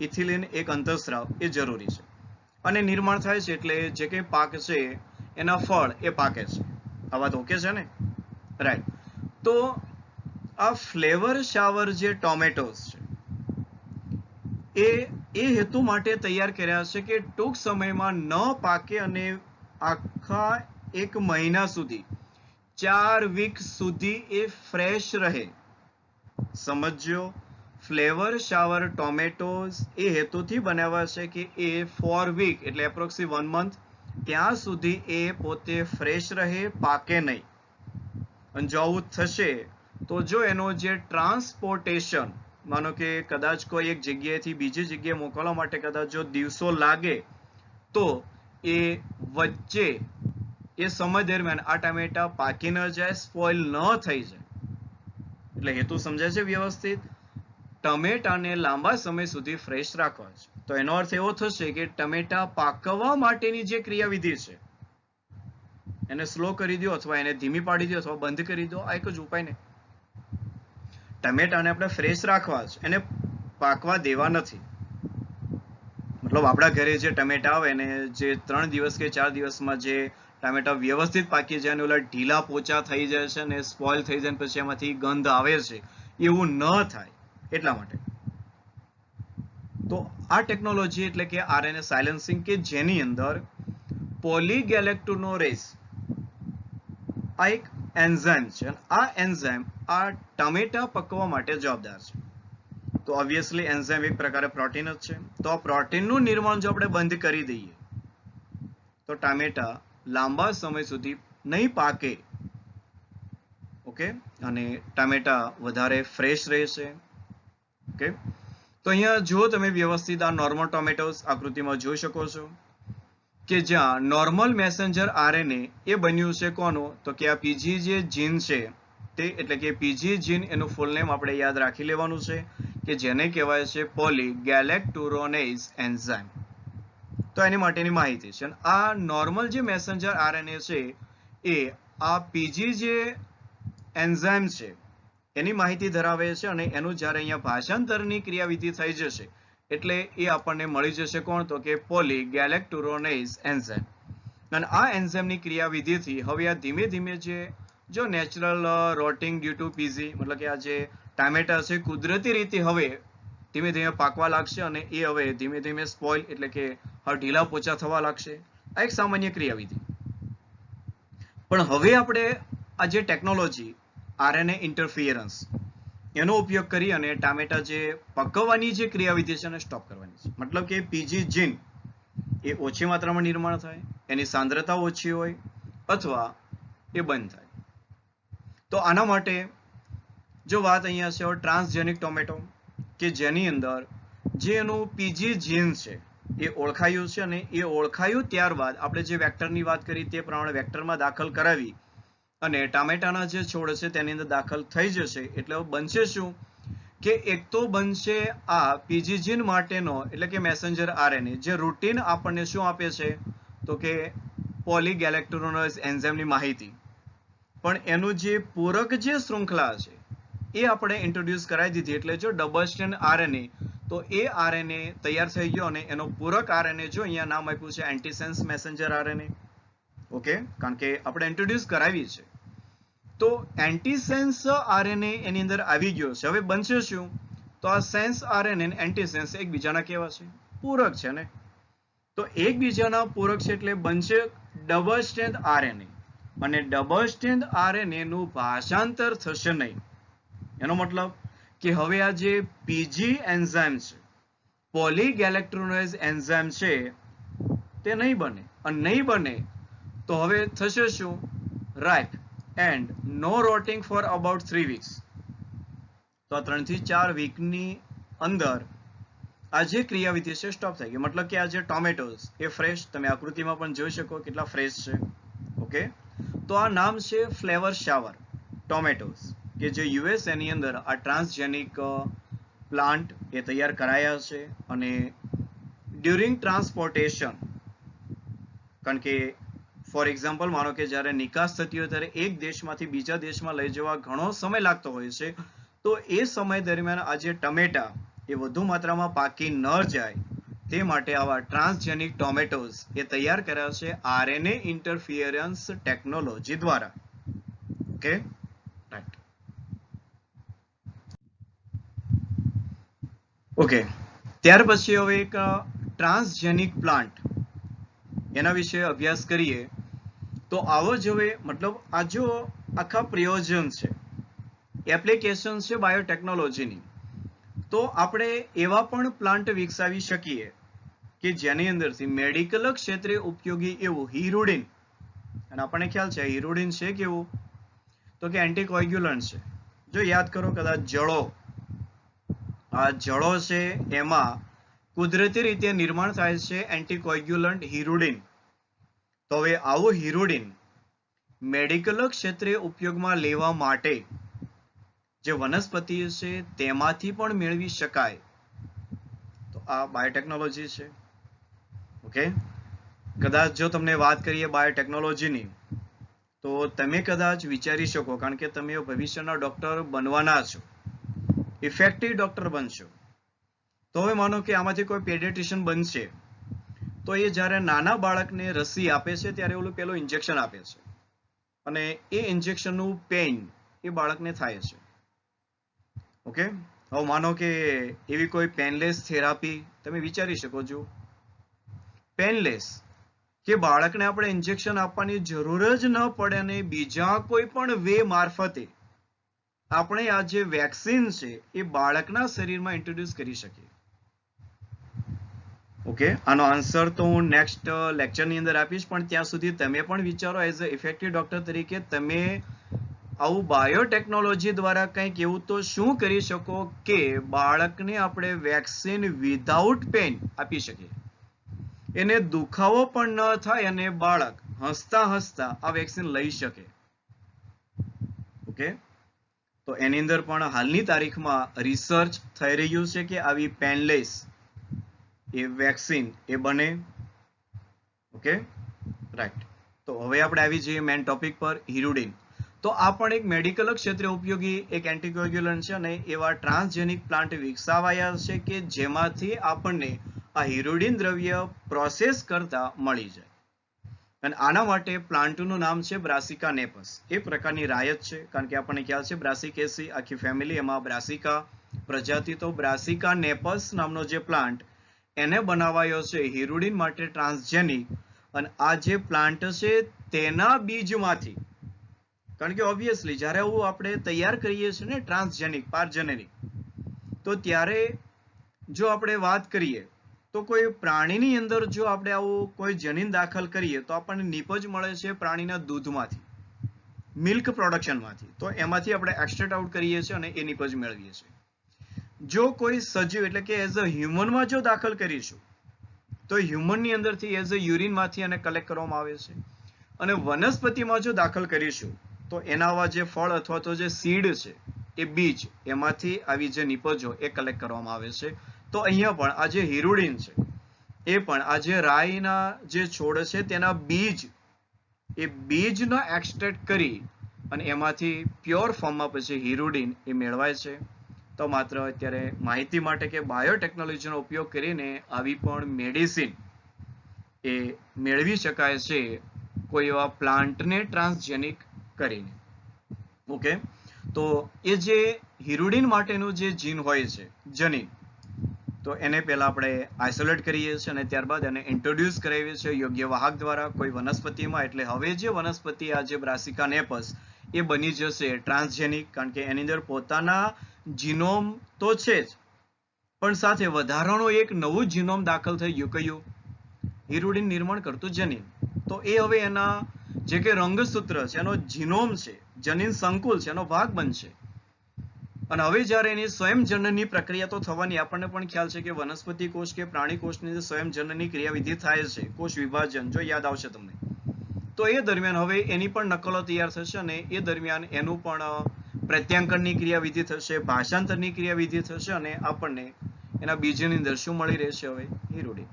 ઇથિલિન એક અંતઃસ્રાવ એ જરૂરી છે અને નિર્માણ થાય છે એટલે જે કંઈ પાક છે એના ફળ એ પાકે છે. આ વાત ઓકે છે ને? રાઈટ. તો આ ફ્લેવર શાવર જે ટોમેટોસ છે એ હેતુ માટે તૈયાર કર્યા છે કે ટૂંક સમયમાં ન પાકે અને આખા એક મહિના સુધી 4 વીક સુધી એ ફ્રેશ રહે. સમજો, ફ્લેવર શાવર ટોમેટોસ એ હેતુથી બનાવ્યા છે કે એ 4 વીક એટલે એપ્રોક્સી 1 મંથ ત્યાં સુધી એ પોતે ફ્રેશ રહે, પાકે નહીં. અને જો આવું થશે તો જો એનો જે ટ્રાન્સપોર્ટેશન, માનો કે કદાચ કોઈ એક જગ્યાએથી બીજી જગ્યાએ મોકલવા માટે કદાચ જો દિવસો લાગે તો એ વચ્ચે એ સમય દરમિયાન આ ટામેટા પાકી ન જાય, સ્પોઇલ ન થઈ જાય. એટલે હેતુ સમજાય છે વ્યવસ્થિત? ટમેટાને લાંબા સમય સુધી ફ્રેશ રાખવા છે. તો એનો અર્થ એવો થશે કે ટમેટા પાકવા માટેની જે ક્રિયાવિધિ છે એને સ્લો કરી દો અથવા એને ધીમી પાડી દો અથવા બંધ કરી દો. આ એક જ ઉપાય ને. ટમેટાને આપણે ફ્રેશ રાખવા છે, એને પાકવા દેવા નથી. મતલબ આપણા ઘરે જે ટમેટા આવે ને જે 3 દિવસ કે 4 દિવસમાં જે ટામેટા વ્યવસ્થિત પાકી જાય અને ઓલા ઢીલા પોચા થઈ જાય છે અને સ્પોઇલ થઈ જાય પછી એમાંથી ગંધ આવે છે, એવું ન થાય એટલા માટે. તો આ ટેકનોલોજી એટલે કે આરએનએ સાયલેન્સિંગ કે જેની અંદર પોલીગેલેક્ટોનોરેઝ આ એક એન્ઝાઇમ છે. આ એન્ઝાઇમ આ ટામેટા પકવવા માટે જવાબદાર છે. તો ઓબ્વિયસલી એન્ઝાઇમ એક પ્રકારે પ્રોટીન જ છે. તો આ પ્રોટીનનું નિર્માણ જો આપણે બંધ કરી દઈએ તો ટામેટા લાંબા સમય સુધી નહીં પાકે. ઓકે, અને ટામેટા વધારે ફ્રેશ રહેશે. ઓકે, તો અહીંયા જો તમે વ્યવસ્થિત આ નોર્મલ ટોમેટોસ આકૃતિમાં જોઈ શકો છો કે જ્યાં નોર્મલ મેસેન્જર આરએનએ એ બન્યું છે કોનું? તો કે આ પીજી જે જીન છે તે, એટલે કે પીજી જીન એનું ફૂલ નેમ આપણે યાદ રાખી લેવાનું છે કે જેને કહેવાય છે પોલીગેલેક્ટોરોનેઝ એન્ઝાઇમ. તો એની માટેની માહિતી છે. આ નોર્મલ જે મેસેન્જર આરએનએ છે એ આ પીજી જે એન્ઝાઇમ છે એની માહિતી ધરાવે છે અને એનું જ્યારે અહીંયા ભાષાંતરની ક્રિયાવિધિ થઈ જશે એટલે એ આપણને મળી જશે કોણ? તો કે પોલીગેલેક્ટોરોનેઝ એન્ઝાઇમ. અને આ એન્ઝાઇમની ક્રિયાવિધિથી હવે આ ધીમે ધીમે જે જો natural rotting due to PG, મતલબ કે આ જે ટામેટા છે કુદરતી રીતે હવે ધીમે ધીમે પાકવા લાગશે અને એ હવે ધીમે ધીમે સ્પોઇલ એટલે કે ઢીલા પોચા થવા લાગશે. આ એક સામાન્ય ક્રિયાવિધિ. પણ હવે આપણે આ જે ટેકનોલોજી આરએનએ ઇન્ટરફિયરન્સ એનો ઉપયોગ કરી અને ટામેટા જે પકવવાની જે ક્રિયાવિધિ છે એને સ્ટોપ કરવાની છે. મતલબ કે પીજી જીન એ ઓછી માત્રામાં નિર્માણ થાય, એની સાંદ્રતા ઓછી હોય અથવા એ બંધ થાય. તો આના માટે જો વાત અહીંયા છે ટ્રાન્સજેનિક ટોમેટો કે જેની અંદર જે એનું પીજી જીન છે એ ઓળખાયું છે અને એ ઓળખાયું ત્યારબાદ આપણે જે વેક્ટરની વાત કરી તે પ્રમાણે વેક્ટરમાં દાખલ કરાવી અને ટામેટાના જે છોડ છે તેની અંદર દાખલ થઈ જશે. એટલે બનશે શું કે એક તો બનશે આ પીજી જીન માટેનો એટલે કે મેસેન્જર આરએનએ જે રૂટીન આપણને શું આપે છે? તો કે પોલીગેલેક્ટોરોનેઝ એન્ઝાઇમની માહિતી. પણ એનું જે પૂરક જે શૃંખલા છે એ આપણે ઇન્ટ્રોડ્યુસ કરાવી દીધી. એટલે જો ડબલ સ્ટ્રેન્ડ આરએનએ, તો એ આરએનએ તૈયાર થઈ ગયો અને એનો પૂરક આરએનએ જો અહીંયા નામ આપ્યું છે એન્ટીસેન્સ મેસેન્જર આરએનએ. ઓકે, કારણ કે આપણે ઇન્ટ્રોડ્યુસ કરાવી છે. તો એન્ટીસેન્સ આરએનએ એની અંદર આવી ગયો છે. હવે બનશે શું? તો આ સેન્સ આરએનએ અને એન્ટીસેન્સ એકબીજાના કેવા છે? પૂરક છે ને. તો એકબીજાના પૂરક છે એટલે બનશે ડબલ સ્ટ્રેન્ડ આરએનએ. અને ડબલ સ્ટ્રેન્ડ આરએનએ નું ભાષાંતર થશે નહીં. એનો મતલબ કે હવે આ જે પીજી એન્ઝાઇમ છે પોલીગેલેક્ટ્રોનેઝ એન્ઝાઇમ છે તે નહીં બને, અને નહીં બને તો હવે થશે શું? Right, and no rotting for about 3 weeks. તો આ 3 થી 4 વીકની અંદર આ જે ક્રિયાવિધિ છે સ્ટોપ થઈ ગઈ. મતલબ કે આ જે ટોમેટોઝ એ ફ્રેશ, તમે આકૃતિમાં પણ જોઈ શકો કેટલા ફ્રેશ છે. ઓકે, તો આ નામ છે ફ્લેવર શાવર ટોમેટોઝ, કે જે યુએસએ ની અંદર આ ટ્રાન્સજેનિક પ્લાન્ટ એ તૈયાર કરાયા છે. અને ડ્યુરિંગ ટ્રાન્સપોર્ટેશન, કારણ કે ફોર એક્ઝામ્પલ માનો કે જ્યારે નિકાસ થતી હોય ત્યારે એક દેશમાંથી બીજા દેશમાં લઈ જવા ઘણો સમય લાગતો હોય છે. તો એ સમય દરમિયાન આ જે ટમેટા એ વધુ માત્રામાં પાકી ન જાય તે માટે આવા ટ્રાન્સજેનિક ટોમેટોઝ એ તૈયાર કર્યા છે આરએનએ ઇન્ટરફિયરન્સ ટેકનોલોજી દ્વારા. Okay, right. ઓકે, ત્યાર પછી હવે એક ટ્રાન્સજેનિક પ્લાન્ટ એના વિશે અભ્યાસ કરીએ. તો આવો જ હવે મતલબ આ જો આખા પ્રયોજન છે, એપ્લિકેશન છે બાયોટેકનોલોજીની, તો આપણે એવા પણ પ્લાન્ટ વિકસાવી શકીએ કે જેની અંદરથી મેડિકલ ક્ષેત્રે ઉપયોગી એવું હિરુડિન, અને આપણને ખ્યાલ છે હિરુડિન છે કેવું, તો કે એન્ટીકોગ્યુલન્ટ છે. જો યાદ કરો કદાચ જળો, આ જળો છે એમાં કુદરતી રીતે નિર્માણ થાય છે એન્ટીકોગ્યુલન્ટ હિરુડિન. તો હવે આવું હિરુડિન મેડિકલ ક્ષેત્રે ઉપયોગમાં લેવા માટે જે વનસ્પતિ છે તેમાંથી પણ મેળવી શકાય. તો આ બાયોટેકનોલોજી છે. ઓકે, કદાચ જો તમને વાત કરીએ બાયોટેકનોલોજીની, તો તમે કદાચ વિચારી શકો, કારણ કે તમે ભવિષ્યના ડોક્ટર બનવાના છો, ઇફેક્ટિવ ડોક્ટર બનશો. તો હવે માનો કે આમાંથી કોઈ પેડિયાટ્રિશિયન બનશે, તો એ જ્યારે નાના બાળકને રસી આપે છે ત્યારે ઓલું પેલું ઇન્જેક્શન આપે છે, અને એ ઇન્જેક્શનનું પેઇન એ બાળકને થાય છે. ઓકે, હવે માનો કે એવી કોઈ પેનલેસ થેરાપી તમે વિચારી શકો છો, પેનલેસ, કે બાળકને આપણે ઇન્જેક્શન આપવાની જરૂર જ ન પડે અને બીજા કોઈ પણ વે મારફતે આપણે આ જે વેક્સિન છે એ બાળકના શરીરમાં ઇન્ટ્રોડ્યુસ કરી શકીએ. ઓકે, આનો આન્સર તો હું નેક્સ્ટ લેક્ચરની અંદર આપીશ, પણ ત્યાં સુધી તમે પણ વિચારો એઝ અ ઇફેક્ટિવ ડોક્ટર તરીકે તમે આવું બાયોટેકનોલોજી દ્વારા કંઈક એવું તો શું કરી શકો કે બાળકને આપણે વેક્સિન વિધાઉટ પેઇન આપી શકીએ, એને દુખાવો પણ ન થાય અને બાળક હસતા હસતા આ વેક્સિન લઈ શકે. ઓકે, તો એની અંદર પણ હાલની તારીખમાં રિસર્ચ થઈ રહ્યું છે કે આવી પેનલેસ એ વેક્સિન એ બને. Okay, right. તો હવે આપણે આવી જઈએ મેઇન ટોપિક પર, હિરુડિન. તો આ પણ એક મેડિકલ ક્ષેત્રે ઉપયોગી એક એન્ટીકોગ્યુલન્ટ છે, અને એવા ટ્રાન્સજેનિક પ્લાન્ટ વિકસાવાયા છે કે જેમાંથી આપણને આ હિરુડિન દ્રવ્ય પ્રોસેસ કરતા મળી જાય. અને આના માટે પ્લાન્ટનું નામ છે બ્રાસિકા નેપસ. એ પ્રકારની રાયત છે, કારણ કે આપણને ખ્યાલ છે બ્રાસિકેસી આખી ફેમિલી, એમાં બ્રાસિકા પ્રજાતિ. તો બ્રાસિકા નેપસ નામનો જે પ્લાન્ટ એને બનાવાયો છે હિરુડિન માટે ટ્રાન્સજેનિક. અને આ જે પ્લાન્ટ છે તેના બીજમાંથી, કારણ કે ઓબ્વિયસલી જ્યારે આવું આપણે તૈયાર કરીએ છીએ ને ટ્રાન્સજેનિક પાર્જેનેરિક, તો ત્યારે જો આપણે વાત કરીએ તો કોઈ પ્રાણીની અંદર જો આપણે આવું કોઈ જનીન દાખલ કરીએ તો આપણને નીપજ મળે છે પ્રાણીના દૂધમાંથી, મિલ્ક પ્રોડક્શનમાંથી. તો એમાંથી આપણે એક્સટ્રેક્ટ આઉટ કરીએ છીએ અને એ નીપજ મેળવીએ છીએ. જો કોઈ સજીવ એટલે કે એઝ અ હ્યુમનમાં જો દાખલ કરીશું તો હ્યુમનની અંદરથી એઝ અ યુરિનમાંથી એને કલેક્ટ કરવામાં આવે છે. અને વનસ્પતિમાં જો દાખલ કરીશું તો એના આવા જે ફળ અથવા તો જે સીડ છે એ બીજ, એમાંથી આવી જે નીપજો એ કલેક્ટ કરવામાં આવે છે. તો અહીંયા પણ આ જે હિરુડિન છે એ પણ આ જે રાઈના જે છોડ છે તેના બીજ, એ બીજનો એક્સટ્રેક્ટ કરી અને એમાંથી પ્યોર ફોર્મમાં પછી હિરુડિન એ મેળવાય છે. તો માત્ર અત્યારે માહિતી માટે કે બાયોટેકનોલોજીનો ઉપયોગ કરીને આવી પણ મેડિસિન એ મેળવી શકાય છે કોઈ એવા પ્લાન્ટને ટ્રાન્સજેનિક કરીને. ઓકે, તો એ જે હિરુડિન માટેનું જે જીન હોય છે, જનીન, તો એને પહેલા આપણે આઇસોલેટ કરીએ છીએ અને ત્યારબાદ એને ઇન્ટ્રોડ્યુસ કરાવીએ છીએ યોગ્ય વાહક દ્વારા કોઈ વનસ્પતિમાં. એટલે હવે જે વનસ્પતિ આ જે બ્રાસિકા નેપસ એ બની જશે ટ્રાન્સજેનિક, કારણ કે એની અંદર પોતાના જીનોમ તો છે જ, પણ સાથે વધારાનો એક નવું જીનોમ દાખલ થઈ ગયું, કયું? હિરુડિન નિર્માણ કરતું જનીન. તો એ હવે એના જે કે રંગસૂત્ર છે, એનો જીનોમ છે, જનીન સંકુલ છે, એનો ભાગ બનશે. અને હવે જ્યારે એની સ્વયંજનનની પ્રક્રિયા તો થવાની, આપણને પણ ખ્યાલ છે કે વનસ્પતિ કોષ કે પ્રાણી કોષની જે સ્વયંજનનની ક્રિયાવિધિ થાય છે, કોષ વિભાજન, જો યાદ આવશે તમને, તો એ દરમિયાન હવે એની પણ નકલો તૈયાર થશે અને એ દરમિયાન એનું પણ પ્રત્યાંકનની ક્રિયાવિધિ થશે, ભાષાંતરની ક્રિયાવિધિ થશે અને આપણને એના બીજની અંદર શું મળી રહેશે? હવે હિરુડિન.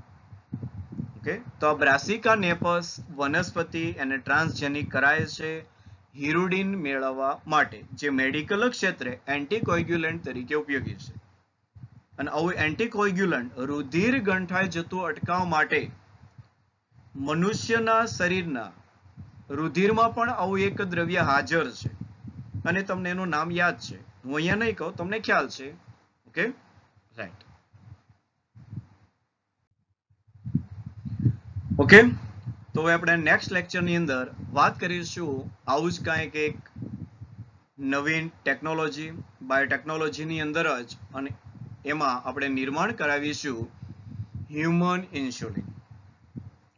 ઓકે, તો આ બ્રાસિકા નેપસ વનસ્પતિ એને ટ્રાન્સજેનિક કરાય છે હિરુડિન મેળવવા માટે, જે મેડિકલ ક્ષેત્રે એન્ટીકોગ્યુલન્ટ તરીકે ઉપયોગી છે. અને આવું એન્ટીકોગ્યુલન્ટ રુધિર ગંઠાઈ જતું અટકાવવા માટે મનુષ્યના શરીરના રુધિરમાં પણ આવું એક દ્રવ્ય હાજર છે અને તમને એનું નામ યાદ છે. હું અહીંયા નહીં કહું, તમને ખ્યાલ છે. Okay, right. ઓકે, તો હવે આપણે નેક્સ્ટ લેક્ચરની અંદર વાત કરીશું આવું જ કાંઈક એક નવીન ટેકનોલોજી, બાયોટેકનોલોજીની અંદર જ, અને એમાં આપણે નિર્માણ કરાવીશું હ્યુમન ઇન્સ્યુલિન.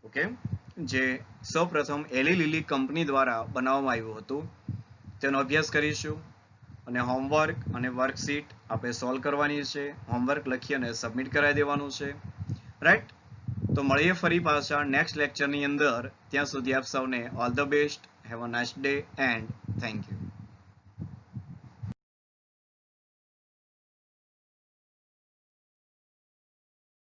ઓકે, જે સૌપ્રથમ એલી લીલી કંપની દ્વારા બનાવવામાં આવ્યું હતું, તેનો અભ્યાસ કરીશું. અને હોમવર્ક અને વર્કશીટ આપણે સોલ્વ કરવાની છે. હોમવર્ક લખી અને સબમિટ કરાવી દેવાનું છે. રાઈટ, તો મળીએ ફરી પાછા નેક્સ્ટ લેક્ચરની અંદર. ત્યાં સુધી આપ સૌને all the best. Have a nice day and thank you.